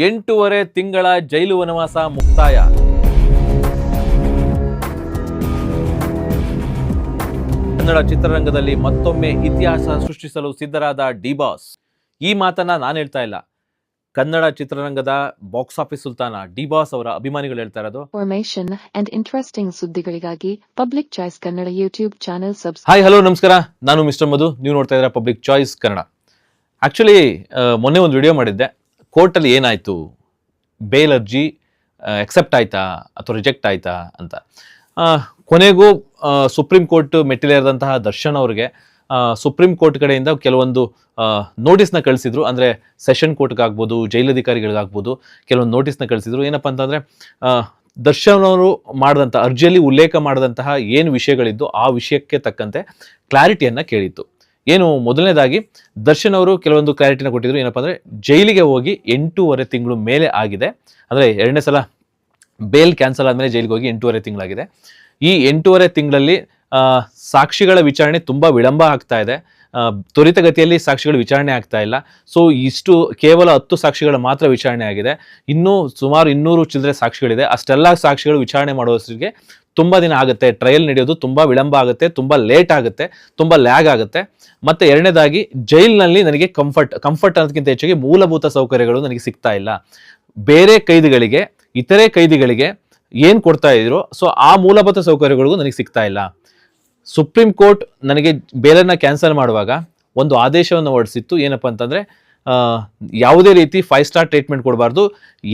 8.5 ತಿಂಗಳ ಜೈಲು ವನವಾಸ ಮುಕ್ತಾಯ. ಕನ್ನಡ ಚಿತ್ರರಂಗದಲ್ಲಿ ಮತ್ತೊಮ್ಮೆ ಇತಿಹಾಸ ಸೃಷ್ಟಿಸಲು ಸಿದ್ಧರಾದ ಡಿ ಬಾಸ್. ಈ ಮಾತನ್ನ ನಾನು ಹೇಳ್ತಾ ಇಲ್ಲ, ಕನ್ನಡ ಚಿತ್ರರಂಗದ ಬಾಕ್ಸ್ ಆಫೀಸ್ ಸುಲ್ತಾನ ಡಿ ಬಾಸ್ ಅವರ ಅಭಿಮಾನಿಗಳು ಹೇಳ್ತಾ ಇರೋದು. ಇನ್ಫಾರ್ಮೇಷನ್ ಅಂಡ್ ಇಂಟ್ರೆಸ್ಟಿಂಗ್ ಸುದ್ದಿಗಳಿಗಾಗಿ public choice Kannada YouTube channel hi hello ನಮಸ್ಕಾರ, ನಾನು ಮಿಸ್ಟರ್ ಮಧು. ನೀವು ನೋಡ್ತಾ ಇದ್ದೀರಾ ಪಬ್ಲಿಕ್ ಚಾಯ್ಸ್ ಕನ್ನಡ. ಆಕ್ಚುಲಿ ಮೊನ್ನೆ ಒಂದು ವಿಡಿಯೋ ಮಾಡಿದ್ದೆ. ಕೋರ್ಟಲ್ಲಿ ಏನಾಯ್ತು, ಬೇಲ್ ಅರ್ಜಿ ಎಕ್ಸೆಪ್ಟ್ ಆಯ್ತಾ ಅಥವಾ ರಿಜೆಕ್ಟ್ ಆಯ್ತಾ ಅಂತ. ಕೊನೆಗೂ ಸುಪ್ರೀಂ ಕೋರ್ಟ್ ಮೆಟ್ಟಿಲೇರಿದಂತಹ ದರ್ಶನ್ ಅವ್ರಿಗೆ ಸುಪ್ರೀಂ ಕೋರ್ಟ್ ಕಡೆಯಿಂದ ಕೆಲವೊಂದು ನೋಟಿಸ್ನ ಕಳಿಸಿದ್ರು. ಅಂದರೆ ಸೆಷನ್ ಕೋರ್ಟ್ಗಾಗ್ಬೋದು, ಜೈಲಧಿಕಾರಿಗಳಿಗಾಗ್ಬೋದು ಕೆಲವೊಂದು ನೋಟಿಸ್ನ ಕಳಿಸಿದ್ರು. ಏನಪ್ಪ ಅಂತಂದರೆ ದರ್ಶನ್ ಅವರು ಮಾಡಿದಂಥ ಅರ್ಜಿಯಲ್ಲಿ ಉಲ್ಲೇಖ ಮಾಡಿದಂತಹ ಏನು ವಿಷಯಗಳಿದ್ದು ಆ ವಿಷಯಕ್ಕೆ ತಕ್ಕಂತೆ ಕ್ಲಾರಿಟಿಯನ್ನು ಕೇಳಿತ್ತು. ಏನು ಮೊದಲನೇದಾಗಿ ದರ್ಶನ್ ಅವರು ಕೆಲವೊಂದು ಕ್ಲಾರಿಟಿನ ಕೊಟ್ಟಿದ್ರು. ಏನಪ್ಪ ಅಂದರೆ ಜೈಲಿಗೆ ಹೋಗಿ 8.5 ತಿಂಗಳು ಮೇಲೆ ಆಗಿದೆ. ಅಂದರೆ ಎರಡನೇ ಸಲ ಬೇಲ್ ಕ್ಯಾನ್ಸಲ್ ಆದಮೇಲೆ ಜೈಲಿಗೆ ಹೋಗಿ 8.5 ತಿಂಗಳಾಗಿದೆ. ಈ 8.5 ತಿಂಗಳಲ್ಲಿ ಸಾಕ್ಷಿಗಳ ವಿಚಾರಣೆ ತುಂಬ ವಿಳಂಬ ಆಗ್ತಾ ಇದೆ. ತ್ವರಿತಗತಿಯಲ್ಲಿ ಸಾಕ್ಷಿಗಳ ವಿಚಾರಣೆ ಆಗ್ತಾ ಇಲ್ಲ. ಸೊ ಇಷ್ಟು ಕೇವಲ 10 ಸಾಕ್ಷಿಗಳ ಮಾತ್ರ ವಿಚಾರಣೆ ಆಗಿದೆ. ಇನ್ನೂ ಸುಮಾರು 200 ಚಿಲ್ಲರೆ ಸಾಕ್ಷಿಗಳಿದೆ. ಅಷ್ಟೆಲ್ಲ ಸಾಕ್ಷಿಗಳು ವಿಚಾರಣೆ ಮಾಡೋಷ್ಟಿಗೆ ತುಂಬ ದಿನ ಆಗುತ್ತೆ. ಟ್ರಯಲ್ ನಡೆಯೋದು ತುಂಬ ವಿಳಂಬ ಆಗುತ್ತೆ, ತುಂಬ ಲೇಟ್ ಆಗುತ್ತೆ, ತುಂಬ ಲ್ಯಾಗ್ ಆಗುತ್ತೆ. ಮತ್ತು ಎರಡನೇದಾಗಿ ಜೈಲಿನಲ್ಲಿ ನನಗೆ ಕಂಫರ್ಟ್ ಅನ್ನೋದಕ್ಕಿಂತ ಹೆಚ್ಚಾಗಿ ಮೂಲಭೂತ ಸೌಕರ್ಯಗಳು ನನಗೆ ಸಿಗ್ತಾ ಇಲ್ಲ. ಬೇರೆ ಕೈದಿಗಳಿಗೆ, ಇತರೆ ಕೈದಿಗಳಿಗೆ ಏನು ಕೊಡ್ತಾ ಇದ್ರು, ಸೊ ಆ ಮೂಲಭೂತ ಸೌಕರ್ಯಗಳಿಗೂ ನನಗೆ ಸಿಗ್ತಾ ಇಲ್ಲ. ಸುಪ್ರೀಂ ಕೋರ್ಟ್ ನನಗೆ ಬೇಲನ್ನು ಕ್ಯಾನ್ಸಲ್ ಮಾಡುವಾಗ ಒಂದು ಆದೇಶವನ್ನು ಹೊರಡಿಸಿತ್ತು. ಏನಪ್ಪ ಅಂತಂದರೆ ಯಾವುದೇ ರೀತಿ 5 ಸ್ಟಾರ್ ಟ್ರೀಟ್ಮೆಂಟ್ ಕೊಡಬಾರ್ದು,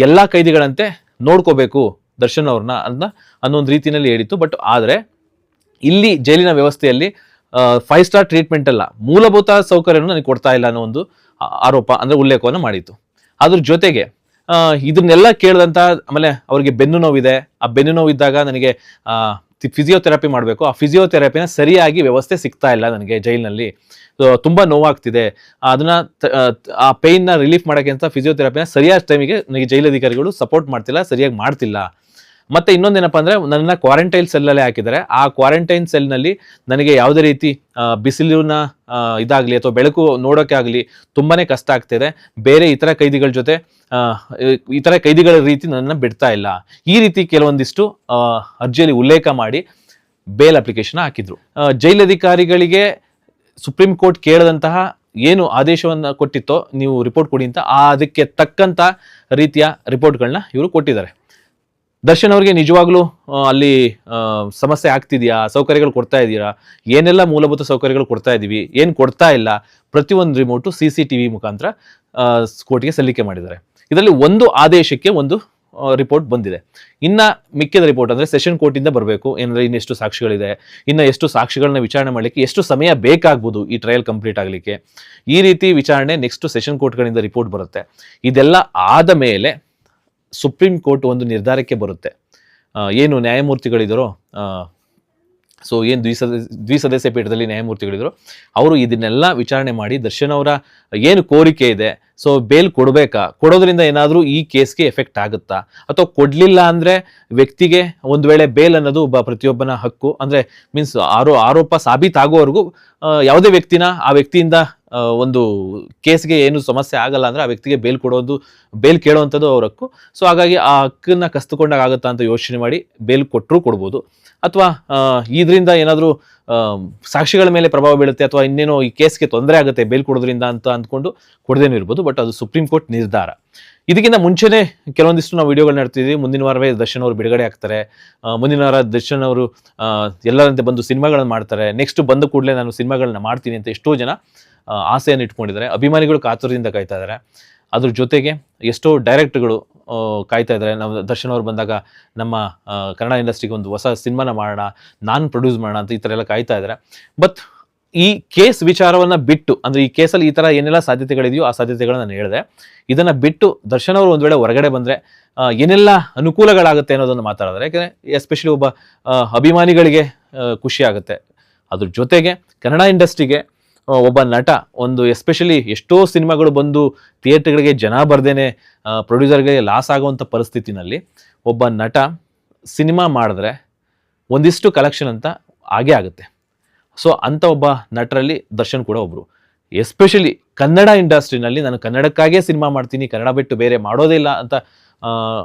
ಎಲ್ಲ ಕೈದಿಗಳಂತೆ ನೋಡ್ಕೋಬೇಕು ದರ್ಶನ್ ಅವ್ರನ್ನ ಅನ್ನೊಂದು ರೀತಿಯಲ್ಲಿ ಹೇಳಿತ್ತು. ಬಟ್ ಆದರೆ ಇಲ್ಲಿ ಜೈಲಿನ ವ್ಯವಸ್ಥೆಯಲ್ಲಿ 5 ಸ್ಟಾರ್ ಟ್ರೀಟ್ಮೆಂಟ್ ಅಲ್ಲ, ಮೂಲಭೂತ ಸೌಕರ್ಯವನ್ನು ನನಗೆ ಕೊಡ್ತಾ ಇಲ್ಲ ಅನ್ನೋ ಒಂದು ಆರೋಪ ಅಂದರೆ ಉಲ್ಲೇಖವನ್ನು ಮಾಡಿತ್ತು. ಅದ್ರ ಜೊತೆಗೆ ಇದನ್ನೆಲ್ಲ ಕೇಳಿದಂಥ ಆಮೇಲೆ ಅವರಿಗೆ ಬೆನ್ನು ನೋವಿದೆ. ಆ ಬೆನ್ನು ನೋವಿದ್ದಾಗ ನನಗೆ ಫಿಸಿಯೋಥೆರಪಿ ಮಾಡಬೇಕು, ಆ ಫಿಸಿಯೋಥೆರಪಿನ ಸರಿಯಾಗಿ ವ್ಯವಸ್ಥೆ ಸಿಗ್ತಾ ಇಲ್ಲ ನನಗೆ ಜೈಲಿನಲ್ಲಿ. ತುಂಬ ನೋವಾಗ್ತಿದೆ. ಅದನ್ನ ಆ ಪೇಯ್ನ ರಿಲೀಫ್ ಮಾಡೋಕ್ಕೆ ಅಂತ ಫಿಸಿಯೋಥೆರಪಿನ ಸರಿಯಾದ ಟೈಮಿಗೆ ನನಗೆ ಜೈಲಧಿಕಾರಿಗಳು ಸಪೋರ್ಟ್ ಮಾಡ್ತಿಲ್ಲ, ಸರಿಯಾಗಿ ಮಾಡ್ತಿಲ್ಲ. ಮತ್ತು ಇನ್ನೊಂದೇನಪ್ಪ ಅಂದರೆ ನನ್ನ ಕ್ವಾರಂಟೈನ್ ಸೆಲ್ಲಲ್ಲೇ ಹಾಕಿದ್ದಾರೆ. ಆ ಕ್ವಾರಂಟೈನ್ ಸೆಲ್ನಲ್ಲಿ ನನಗೆ ಯಾವುದೇ ರೀತಿ ಬಿಸಿಲಿನ ಇದಾಗಲಿ ಅಥವಾ ಬೆಳಕು ನೋಡೋಕ್ಕೆ ಆಗಲಿ ತುಂಬಾ ಕಷ್ಟ ಆಗ್ತಿದೆ. ಬೇರೆ ಇತರ ಕೈದಿಗಳ ಜೊತೆ ಇತರ ಕೈದಿಗಳ ರೀತಿ ನನ್ನನ್ನು ಬಿಡ್ತಾ ಇಲ್ಲ. ಈ ರೀತಿ ಕೆಲವೊಂದಿಷ್ಟು ಅರ್ಜಿಯಲ್ಲಿ ಉಲ್ಲೇಖ ಮಾಡಿ ಬೇಲ್ ಅಪ್ಲಿಕೇಶನ್ ಹಾಕಿದ್ರು. ಜೈಲಧಿಕಾರಿಗಳಿಗೆ ಸುಪ್ರೀಂ ಕೋರ್ಟ್ ಕೇಳದಂತಹ ಏನು ಆದೇಶವನ್ನು ಕೊಟ್ಟಿತ್ತೋ ನೀವು ರಿಪೋರ್ಟ್ ಕೊಡಿ ಅಂತ, ಅದಕ್ಕೆ ತಕ್ಕಂಥ ರೀತಿಯ ರಿಪೋರ್ಟ್ಗಳನ್ನ ಇವರು ಕೊಟ್ಟಿದ್ದಾರೆ. ದರ್ಶನ್ ಅವರಿಗೆ ನಿಜವಾಗ್ಲೂ ಅಲ್ಲಿ ಸಮಸ್ಯೆ ಆಗ್ತಿದೆಯಾ, ಸೌಕರ್ಯಗಳು ಕೊಡ್ತಾ ಇದ್ದೀರಾ, ಏನೆಲ್ಲ ಮೂಲಭೂತ ಸೌಕರ್ಯಗಳು ಕೊಡ್ತಾ ಇದ್ದೀವಿ, ಏನು ಕೊಡ್ತಾ ಇಲ್ಲ, ಪ್ರತಿಯೊಂದು ರಿಮೋಟು CCTV ಮುಖಾಂತರ ಕೋರ್ಟ್ಗೆ ಸಲ್ಲಿಕೆ ಮಾಡಿದ್ದಾರೆ. ಇದರಲ್ಲಿ ಒಂದು ಆದೇಶಕ್ಕೆ ಒಂದು ರಿಪೋರ್ಟ್ ಬಂದಿದೆ. ಇನ್ನು ಮಿಕ್ಕಿದ ರಿಪೋರ್ಟ್ ಅಂದರೆ ಸೆಷನ್ ಕೋರ್ಟಿಂದ ಬರಬೇಕು. ಏನಂದರೆ ಇನ್ನೆಷ್ಟು ಸಾಕ್ಷಿಗಳಿದೆ, ಇನ್ನು ಎಷ್ಟು ಸಾಕ್ಷಿಗಳನ್ನ ವಿಚಾರಣೆ ಮಾಡಲಿಕ್ಕೆ ಎಷ್ಟು ಸಮಯ ಬೇಕಾಗ್ಬೋದು ಈ ಟ್ರಯಲ್ ಕಂಪ್ಲೀಟ್ ಆಗಲಿಕ್ಕೆ, ಈ ರೀತಿ ವಿಚಾರಣೆ ನೆಕ್ಸ್ಟ್ ಸೆಷನ್ ಕೋರ್ಟ್ಗಳಿಂದ ರಿಪೋರ್ಟ್ ಬರುತ್ತೆ. ಇದೆಲ್ಲ ಆದ ಮೇಲೆ ಸುಪ್ರೀಂ ಕೋರ್ಟ್ ಒಂದು ನಿರ್ಧಾರಕ್ಕೆ ಬರುತ್ತೆ. ಏನು ನ್ಯಾಯಮೂರ್ತಿಗಳಿದ್ದರೋ, ಸೊ ಏನು ದ್ವಿಸದಸ್ಯ ಪೀಠದಲ್ಲಿ ನ್ಯಾಯಮೂರ್ತಿಗಳಿದ್ರು, ಅವರು ಇದನ್ನೆಲ್ಲ ವಿಚಾರಣೆ ಮಾಡಿ ದರ್ಶನ್ ಅವರ ಏನು ಕೋರಿಕೆ ಇದೆ, ಸೊ ಬೇಲ್ ಕೊಡಬೇಕಾ, ಕೊಡೋದ್ರಿಂದ ಏನಾದರೂ ಈ ಕೇಸ್ಗೆ ಎಫೆಕ್ಟ್ ಆಗುತ್ತಾ, ಅಥವಾ ಕೊಡಲಿಲ್ಲ ಅಂದರೆ ವ್ಯಕ್ತಿಗೆ ಒಂದು ವೇಳೆ ಬೇಲ್ ಅನ್ನೋದು ಪ್ರತಿಯೊಬ್ಬನ ಹಕ್ಕು. ಅಂದರೆ ಮೀನ್ಸ್ ಆರೋಪ ಸಾಬೀತಾಗೋವರೆಗೂ ಯಾವುದೇ ವ್ಯಕ್ತಿನ ಆ ವ್ಯಕ್ತಿಯಿಂದ ಒಂದು ಕೇಸ್ಗೆ ಏನು ಸಮಸ್ಯೆ ಆಗಲ್ಲ ಅಂದರೆ ಆ ವ್ಯಕ್ತಿಗೆ ಬೇಲ್ ಕೇಳುವಂಥದ್ದು ಅವ್ರ ಹಕ್ಕು. ಸೊ ಹಾಗಾಗಿ ಆ ಹಕ್ಕನ್ನು ಕಸ್ದುಕೊಂಡಾಗ ಆಗುತ್ತಾ ಅಂತ ಯೋಚನೆ ಮಾಡಿ ಬೇಲ್ ಕೊಟ್ಟರೂ ಕೊಡ್ಬೋದು. ಅಥವಾ ಇದರಿಂದ ಏನಾದರೂ ಸಾಕ್ಷಿಗಳ ಮೇಲೆ ಪ್ರಭಾವ ಬೀಳುತ್ತೆ ಅಥವಾ ಇನ್ನೇನೋ ಈ ಕೇಸ್ಗೆ ತೊಂದರೆ ಆಗುತ್ತೆ ಬೇಲ್ ಕೊಡೋದ್ರಿಂದ ಅಂತ ಅಂದ್ಕೊಂಡು ಕೊಡದೇನೂ ಇರ್ಬೋದು. ಬಟ್ ಅದು ಸುಪ್ರೀಂ ಕೋರ್ಟ್ ನಿರ್ಧಾರ. ಇದಕ್ಕಿಂತ ಮುಂಚೆನೇ ಕೆಲವೊಂದಿಷ್ಟು ನಾವು ವಿಡಿಯೋಗಳನ್ನ ನೋಡ್ತಿದ್ದೀವಿ. ಮುಂದಿನ ವಾರವೇ ದರ್ಶನ್ ಅವರು ಬಿಡುಗಡೆ ಆಗ್ತಾರೆ. ಮುಂದಿನ ವಾರ ದರ್ಶನ್ ಅವರು ಎಲ್ಲರಂತೆ ಬಂದು ಸಿನಿಮಾಗಳನ್ನ ಮಾಡ್ತಾರೆ. ನೆಕ್ಸ್ಟ್ ಬಂದ ಕೂಡಲೇ ನಾನು ಸಿನಿಮಾಗಳನ್ನ ಮಾಡ್ತೀನಿ ಅಂತ ಎಷ್ಟೋ ಜನ ಆಸೆಯನ್ನು ಇಟ್ಕೊಂಡಿದ್ದಾರೆ. ಅಭಿಮಾನಿಗಳು ಕಾತುರದಿಂದ ಕಾಯ್ತಾ ಇದ್ದಾರೆ. ಅದ್ರ ಜೊತೆಗೆ ಎಷ್ಟೋ ಡೈರೆಕ್ಟರ್ಗಳು ಕಾಯ್ತಾ ಇದ್ದಾರೆ. ನಾವು ದರ್ಶನ್ ಅವರು ಬಂದಾಗ ನಮ್ಮ ಕನ್ನಡ ಇಂಡಸ್ಟ್ರಿಗೆ ಒಂದು ಹೊಸ ಸಿನಿಮಾನ ಮಾಡೋಣ, ನಾನು ಪ್ರೊಡ್ಯೂಸ್ ಮಾಡೋಣ ಅಂತ ಈ ಥರ ಎಲ್ಲ ಕಾಯ್ತಾ ಇದ್ದಾರೆ. ಬಟ್ ಈ ಕೇಸ್ ವಿಚಾರವನ್ನು ಬಿಟ್ಟು, ಅಂದರೆ ಈ ಕೇಸಲ್ಲಿ ಈ ಥರ ಏನೆಲ್ಲ ಸಾಧ್ಯತೆಗಳಿದೆಯೋ ಆ ಸಾಧ್ಯತೆಗಳನ್ನ ನಾನು ಹೇಳಿದೆ. ಇದನ್ನು ಬಿಟ್ಟು ದರ್ಶನ್ ಅವರು ಒಂದು ವೇಳೆ ಹೊರಗಡೆ ಬಂದರೆ ಏನೆಲ್ಲ ಅನುಕೂಲಗಳಾಗುತ್ತೆ ಅನ್ನೋದನ್ನು ಮಾತಾಡಿದ್ರೆ, ಯಾಕೆಂದರೆ ಎಸ್ಪೆಷಲಿ ಒಬ್ಬ ಅಭಿಮಾನಿಗಳಿಗೆ ಖುಷಿ ಆಗುತ್ತೆ. ಅದ್ರ ಜೊತೆಗೆ ಕನ್ನಡ ಇಂಡಸ್ಟ್ರಿಗೆ ಒಬ್ಬ ನಟ ಒಂದು ಎಸ್ಪೆಷಲಿ ಎಷ್ಟೋ ಸಿನಿಮಾಗಳು ಬಂದು ಥಿಯೇಟರ್ಗಳಿಗೆ ಜನ ಬರ್ದೇನೆ ಪ್ರೊಡ್ಯೂಸರ್ಗೆ ಲಾಸ್ ಆಗುವಂಥ ಪರಿಸ್ಥಿತಿನಲ್ಲಿ ಒಬ್ಬ ನಟ ಸಿನಿಮಾ ಮಾಡಿದ್ರೆ ಒಂದಿಷ್ಟು ಕಲೆಕ್ಷನ್ ಅಂತ ಆಗೇ ಆಗುತ್ತೆ. ಸೊ ಅಂಥ ಒಬ್ಬ ನಟರಲ್ಲಿ ದರ್ಶನ್ ಕೂಡ ಒಬ್ಬರು. ಎಸ್ಪೆಷಲಿ ಕನ್ನಡ ಇಂಡಸ್ಟ್ರಿನಲ್ಲಿ ನಾನು ಕನ್ನಡಕ್ಕಾಗೇ ಸಿನಿಮಾ ಮಾಡ್ತೀನಿ, ಕನ್ನಡ ಬಿಟ್ಟು ಬೇರೆ ಮಾಡೋದೇ ಇಲ್ಲ ಅಂತ ಆ,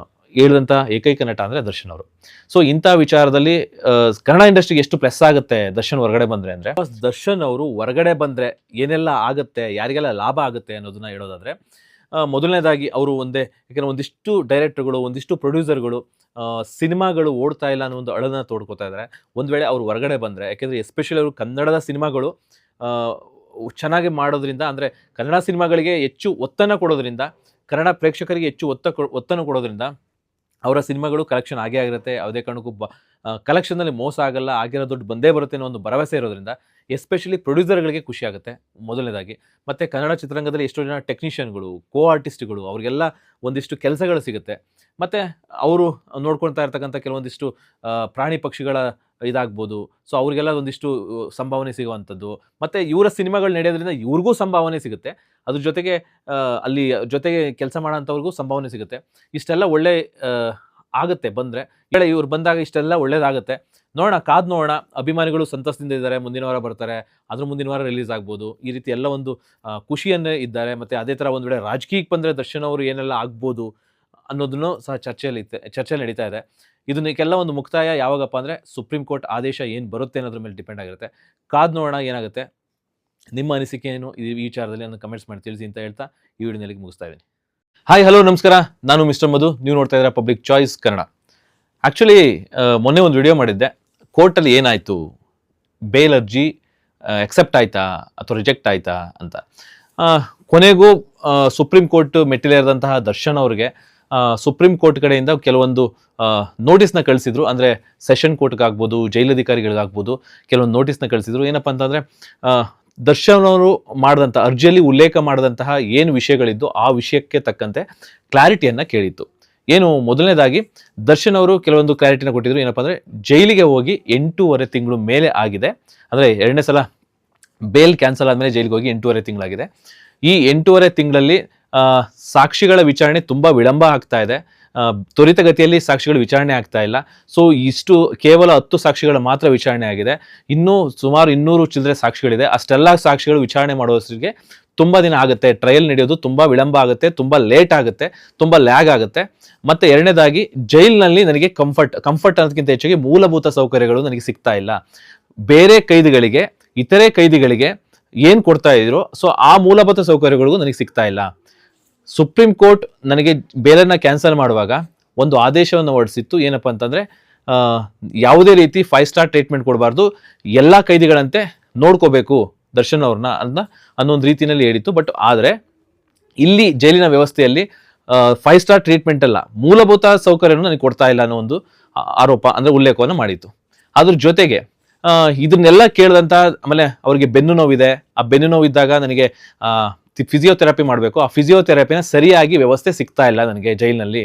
ಹೇಳಿದಂಥ ಏಕೈಕ ನಟ ಅಂದರೆ ದರ್ಶನ್ ಅವರು. ಸೊ ಇಂಥ ವಿಚಾರದಲ್ಲಿ ಕನ್ನಡ ಇಂಡಸ್ಟ್ರಿಗೆ ಎಷ್ಟು ಪ್ಲಸ್ ಆಗುತ್ತೆ ದರ್ಶನ್ ಹೊರಗಡೆ ಬಂದರೆ ಅಂದರೆ, ದರ್ಶನ್ ಅವರು ಹೊರಗಡೆ ಬಂದರೆ ಏನೆಲ್ಲ ಆಗುತ್ತೆ, ಯಾರಿಗೆಲ್ಲ ಲಾಭ ಆಗುತ್ತೆ ಅನ್ನೋದನ್ನ ಹೇಳೋದಾದರೆ, ಮೊದಲನೇದಾಗಿ ಅವರು ಯಾಕೆಂದರೆ ಒಂದಿಷ್ಟು ಡೈರೆಕ್ಟರ್ಗಳು, ಒಂದಿಷ್ಟು ಪ್ರೊಡ್ಯೂಸರ್ಗಳು ಸಿನಿಮಾಗಳು ಓಡ್ತಾ ಇಲ್ಲ ಅನ್ನೋ ಒಂದು ಅಳನ ತೋಡ್ಕೋತಾ ಇದ್ದಾರೆ. ಒಂದು ವೇಳೆ ಅವ್ರು ಹೊರಗಡೆ ಬಂದರೆ, ಯಾಕೆಂದರೆ ಎಸ್ಪೆಷಲಿ ಅವರು ಕನ್ನಡದ ಸಿನಿಮಾಗಳು ಚೆನ್ನಾಗಿ ಮಾಡೋದ್ರಿಂದ, ಅಂದರೆ ಕನ್ನಡ ಸಿನಿಮಾಗಳಿಗೆ ಹೆಚ್ಚು ಒತ್ತನ್ನು ಕೊಡೋದ್ರಿಂದ, ಕನ್ನಡ ಪ್ರೇಕ್ಷಕರಿಗೆ ಹೆಚ್ಚು ಒತ್ತನ್ನು ಕೊಡೋದ್ರಿಂದ ಅವರ ಸಿನಿಮಾಗಳು ಕಲೆಕ್ಷನ್ ಆಗೇ ಆಗಿರುತ್ತೆ. ಯಾವುದೇ ಕಾರಣಕ್ಕೂ ಕಲೆಕ್ಷನ್ನಲ್ಲಿ ಮೋಸ ಆಗಲ್ಲ, ಆಗಿರೋ ದುಡ್ಡು ಬಂದೇ ಬರುತ್ತೆ ಅನ್ನೋ ಒಂದು ಭರವಸೆ ಇರೋದ್ರಿಂದ ಎಸ್ಪೆಷಲಿ ಪ್ರೊಡ್ಯೂಸರ್ಗಳಿಗೆ ಖುಷಿ ಆಗುತ್ತೆ ಮೊದಲನೇದಾಗಿ. ಮತ್ತು ಕನ್ನಡ ಚಿತ್ರರಂಗದಲ್ಲಿ ಎಷ್ಟೋ ಜನ ಟೆಕ್ನಿಷಿಯನ್ಗಳು, ಆರ್ಟಿಸ್ಟ್ಗಳು ಅವ್ರಿಗೆಲ್ಲ ಒಂದಿಷ್ಟು ಕೆಲಸಗಳು ಸಿಗುತ್ತೆ. ಮತ್ತು ಅವರು ನೋಡ್ಕೊಳ್ತಾ ಇರ್ತಕ್ಕಂಥ ಕೆಲವೊಂದಿಷ್ಟು ಪ್ರಾಣಿ ಪಕ್ಷಿಗಳ ಇದಾಗ್ಬೋದು, ಸೊ ಅವ್ರಿಗೆಲ್ಲ ಒಂದಿಷ್ಟು ಸಂಭಾವನೆ ಸಿಗುವಂಥದ್ದು. ಮತ್ತು ಇವರ ಸಿನಿಮಾಗಳು ನಡೆಯೋದ್ರಿಂದ ಇವ್ರಿಗೂ ಸಂಭಾವನೆ ಸಿಗುತ್ತೆ. ಅದ್ರ ಜೊತೆಗೆ ಅಲ್ಲಿ ಜೊತೆಗೆ ಕೆಲಸ ಮಾಡೋಂಥವ್ರಿಗೂ ಸಂಭಾವನೆ ಸಿಗುತ್ತೆ. ಇಷ್ಟೆಲ್ಲ ಒಳ್ಳೆ ಆಗುತ್ತೆ ಬಂದರೆ. ಇವ್ರು ಬಂದಾಗ ಇಷ್ಟೆಲ್ಲ ಒಳ್ಳೇದಾಗುತ್ತೆ. ಕಾದು ನೋಡೋಣ. ಅಭಿಮಾನಿಗಳು ಸಂತಸದಿಂದ ಇದ್ದಾರೆ, ಮುಂದಿನ ವಾರ ಬರ್ತಾರೆ, ಅದ್ರ ಮುಂದಿನ ವಾರ ರಿಲೀಸ್ ಆಗ್ಬೋದು. ಈ ರೀತಿ ಎಲ್ಲ ಒಂದು ಖುಷಿಯನ್ನೇ ಇದ್ದಾರೆ. ಮತ್ತು ಅದೇ ಥರ ಒಂದು ವೇಳೆ ರಾಜಕೀಯಕ್ಕೆ ಬಂದರೆ ದರ್ಶನ್ ಅವರು ಏನೆಲ್ಲ ಆಗ್ಬೋದು ಅನ್ನೋದನ್ನು ಸಹ ಚರ್ಚೆ ನಡೀತಾ ಇದೆ. ಇದನ್ನೆಲ್ಲ ಒಂದು ಮುಕ್ತಾಯ ಯಾವಾಗಪ್ಪ ಅಂದರೆ ಸುಪ್ರೀಂ ಕೋರ್ಟ್ ಆದೇಶ ಏನು ಬರುತ್ತೆ ಅನ್ನೋದ್ರ ಮೇಲೆ ಡಿಪೆಂಡ್ ಆಗಿರುತ್ತೆ. ಕಾದು ನೋಡೋಣ ಏನಾಗುತ್ತೆ. ನಿಮ್ಮ ಅನಿಸಿಕೆ ಏನು ಈ ವಿಚಾರದಲ್ಲಿ ನನ್ನ ಕಮೆಂಟ್ಸ್ ಮಾಡಿ ತಿಳಿಸಿ ಅಂತ ಹೇಳ್ತಾ ಈ ವಿಡಿಯೋನಲ್ಲಿ ಮುಗಿಸ್ತಾ ಇದ್ದೀನಿ. ಹಾಯ್, ಹಲೋ, ನಮಸ್ಕಾರ. ನಾನು ಮಿಸ್ಟರ್ ಮಧು. ನೀವು ನೋಡ್ತಾ ಇದ್ದೀರಾ ಪಬ್ಲಿಕ್ ಚಾಯ್ಸ್ ಕನ್ನಡ. ಆ್ಯಕ್ಚುಲಿ ಮೊನ್ನೆ ಒಂದು ವಿಡಿಯೋ ಮಾಡಿದ್ದೆ. ಕೋರ್ಟಲ್ಲಿ ಏನಾಯಿತು, ಬೇಲ್ ಅರ್ಜಿ ಎಕ್ಸೆಪ್ಟ್ ಆಯಿತಾ ಅಥವಾ ರಿಜೆಕ್ಟ್ ಆಯಿತಾ ಅಂತ. ಕೊನೆಗೂ ಸುಪ್ರೀಂ ಕೋರ್ಟ್ ಮೆಟ್ಟಿಲೇರಿದಂತಹ ದರ್ಶನ್ ಅವ್ರಿಗೆ ಸುಪ್ರೀಂ ಕೋರ್ಟ್ ಕಡೆಯಿಂದ ಕೆಲವೊಂದು ನೋಟಿಸ್ನ ಕಳಿಸಿದ್ರು. ಅಂದರೆ ಸೆಷನ್ ಕೋರ್ಟ್ಗಾಗ್ಬೋದು, ಜೈಲಧಿಕಾರಿಗಳಿಗಾಗ್ಬೋದು ಕೆಲವೊಂದು ನೋಟಿಸ್ನ ಕಳಿಸಿದ್ರು. ಏನಪ್ಪ ಅಂತಂದರೆ, ದರ್ಶನ್ ಅವರು ಮಾಡಿದಂಥ ಅರ್ಜಿಯಲ್ಲಿ ಉಲ್ಲೇಖ ಮಾಡಿದಂತಹ ಏನು ವಿಷಯಗಳಿದ್ದು ಆ ವಿಷಯಕ್ಕೆ ತಕ್ಕಂತೆ ಕ್ಲಾರಿಟಿಯನ್ನು ಕೇಳಿತ್ತು. ಏನು ಮೊದಲನೇದಾಗಿ ದರ್ಶನ್ ಅವರು ಕೆಲವೊಂದು ಕ್ಲಾರಿಟಿನ ಕೊಟ್ಟಿದ್ರು. ಏನಪ್ಪ ಅಂದರೆ, ಜೈಲಿಗೆ ಹೋಗಿ 8.5 ತಿಂಗಳು ಮೇಲೆ ಆಗಿದೆ. ಅಂದರೆ ಎರಡನೇ ಸಲ ಬೇಲ್ ಕ್ಯಾನ್ಸಲ್ ಆದಮೇಲೆ ಜೈಲಿಗೆ ಹೋಗಿ 8.5 ತಿಂಗಳಾಗಿದೆ. ಈ 8.5 ತಿಂಗಳಲ್ಲಿ ಸಾಕ್ಷಿಗಳ ವಿಚಾರಣೆ ತುಂಬ ವಿಳಂಬ ಆಗ್ತಾ ಇದೆ. ತ್ವರಿತಗತಿಯಲ್ಲಿ ಸಾಕ್ಷಿಗಳು ವಿಚಾರಣೆ ಆಗ್ತಾ ಇಲ್ಲ. ಸೊ ಇಷ್ಟು ಕೇವಲ 10 ಸಾಕ್ಷಿಗಳ ಮಾತ್ರ ವಿಚಾರಣೆ ಆಗಿದೆ. ಇನ್ನೂ ಸುಮಾರು 200 ಚಿಲ್ಲರೆ ಸಾಕ್ಷಿಗಳಿದೆ. ಅಷ್ಟೆಲ್ಲ ಸಾಕ್ಷಿಗಳು ವಿಚಾರಣೆ ಮಾಡೋಷ್ಟಿಗೆ ತುಂಬ ದಿನ ಆಗುತ್ತೆ. ಟ್ರಯಲ್ ನಡೆಯೋದು ತುಂಬ ವಿಳಂಬ ಆಗುತ್ತೆ, ತುಂಬ ಲೇಟ್ ಆಗುತ್ತೆ, ತುಂಬ ಲ್ಯಾಗ್ ಆಗುತ್ತೆ. ಮತ್ತು ಎರಡನೇದಾಗಿ ಜೈಲಿನಲ್ಲಿ ನನಗೆ ಕಂಫರ್ಟ್ ಅನ್ನೋದಕ್ಕಿಂತ ಹೆಚ್ಚಾಗಿ ಮೂಲಭೂತ ಸೌಕರ್ಯಗಳು ನನಗೆ ಸಿಗ್ತಾ ಇಲ್ಲ. ಬೇರೆ ಕೈದಿಗಳಿಗೆ, ಇತರೆ ಕೈದಿಗಳಿಗೆ ಏನು ಕೊಡ್ತಾ ಇದ್ರು, ಸೊ ಆ ಮೂಲಭೂತ ಸೌಕರ್ಯಗಳಿಗೂ ನನಗೆ ಸಿಗ್ತಾ ಇಲ್ಲ. ಸುಪ್ರೀಂ ಕೋರ್ಟ್ ನನಗೆ ಬೇಲನ್ನು ಕ್ಯಾನ್ಸಲ್ ಮಾಡುವಾಗ ಒಂದು ಆದೇಶವನ್ನು ಹೊರಡಿಸಿತ್ತು. ಏನಪ್ಪ ಅಂತಂದರೆ, ಯಾವುದೇ ರೀತಿ 5 ಸ್ಟಾರ್ ಟ್ರೀಟ್ಮೆಂಟ್ ಕೊಡಬಾರ್ದು, ಎಲ್ಲ ಕೈದಿಗಳಂತೆ ನೋಡ್ಕೋಬೇಕು ದರ್ಶನ್ ಅವ್ರನ್ನ ಅನ್ನೊಂದು ರೀತಿಯಲ್ಲಿ ಹೇಳಿತ್ತು. ಬಟ್ ಆದರೆ ಇಲ್ಲಿ ಜೈಲಿನ ವ್ಯವಸ್ಥೆಯಲ್ಲಿ 5 ಸ್ಟಾರ್ ಟ್ರೀಟ್ಮೆಂಟ್ ಅಲ್ಲ, ಮೂಲಭೂತ ಸೌಕರ್ಯವನ್ನು ನನಗೆ ಕೊಡ್ತಾ ಇಲ್ಲ ಅನ್ನೋ ಒಂದು ಆರೋಪ, ಅಂದರೆ ಉಲ್ಲೇಖವನ್ನು ಮಾಡಿತ್ತು. ಅದ್ರ ಜೊತೆಗೆ ಇದನ್ನೆಲ್ಲ ಕೇಳಿದಂಥ, ಆಮೇಲೆ ಅವರಿಗೆ ಬೆನ್ನು ನೋವಿದೆ, ಆ ಬೆನ್ನು ನೋವಿದ್ದಾಗ ನನಗೆ ಫಿಸಿಯೋಥೆರಪಿ ಮಾಡಬೇಕು, ಆ ಫಿಸಿಯೋಥೆರಪಿನ ಸರಿಯಾಗಿ ವ್ಯವಸ್ಥೆ ಸಿಗ್ತಾ ಇಲ್ಲ ನನಗೆ ಜೈಲಿನಲ್ಲಿ.